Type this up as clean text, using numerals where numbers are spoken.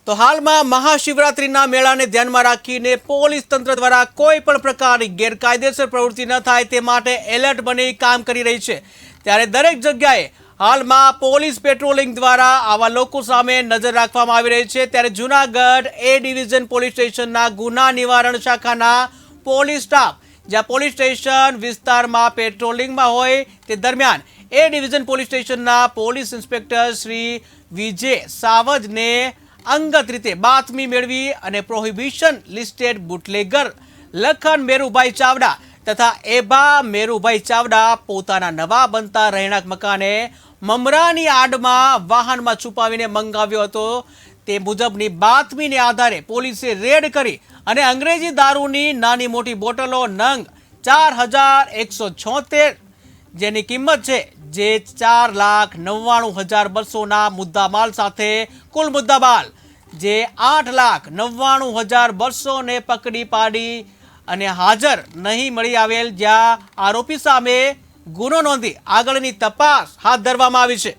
તો હાલમાં મહાશિવરાત્રિના મેળાને ધ્યાનમાં રાખીને પોલીસ તંત્ર દ્વારા કોઈ પણ પ્રકારની ગેરકાયદેસર પ્રવૃત્તિ ન થાય તે માટે એલર્ટ બની કામ કરી રહી છે। ત્યારે દરેક જગ્યાએ હાલમાં પોલીસ પેટ્રોલિંગ દ્વારા આવા લોકો સામે નજર રાખવામાં આવી રહી છે। ત્યારે જૂનાગઢ એ ડિવિઝન પોલીસ સ્ટેશનના ગુના નિવારણ શાખાના પોલીસ સ્ટાફ જ્યાં પોલીસ સ્ટેશન વિસ્તારમાં પેટ્રોલિંગમાં હોય તે દરમિયાન એ ડિવિઝન પોલીસ સ્ટેશનના પોલીસ ઇન્સ્પેક્ટર શ્રી વિજય સાવજને અંગત રીતે બાતમી મેળવી અને prohibition listed bootlegger Lakhan Merubhai Chavda તથા એબા મેરુભાઈ ચાવડા પોતાના નવા બનતા રહેણાંક મકાને મમરાની આડમાં વાહનમાં છુપાવીને મંગાવ્યો હતો। તે મુજબની બાતમીને આધારે પોલીસે રેડ કરી અને અંગ્રેજી દારૂની નાની મોટી બોટલો નંગ 4176 જેની કિંમત છે જે 4,99,200ના મુદ્દામાલ સાથે કુલ મુદ્દામાલ જે 8,99,200 ને પકડી પાડી અને હાજર નહીં મળી આવેલ, જ્યાં આરોપી સામે ગુનો નોંધી આગળની તપાસ હાથ ધરવામાં આવી છે।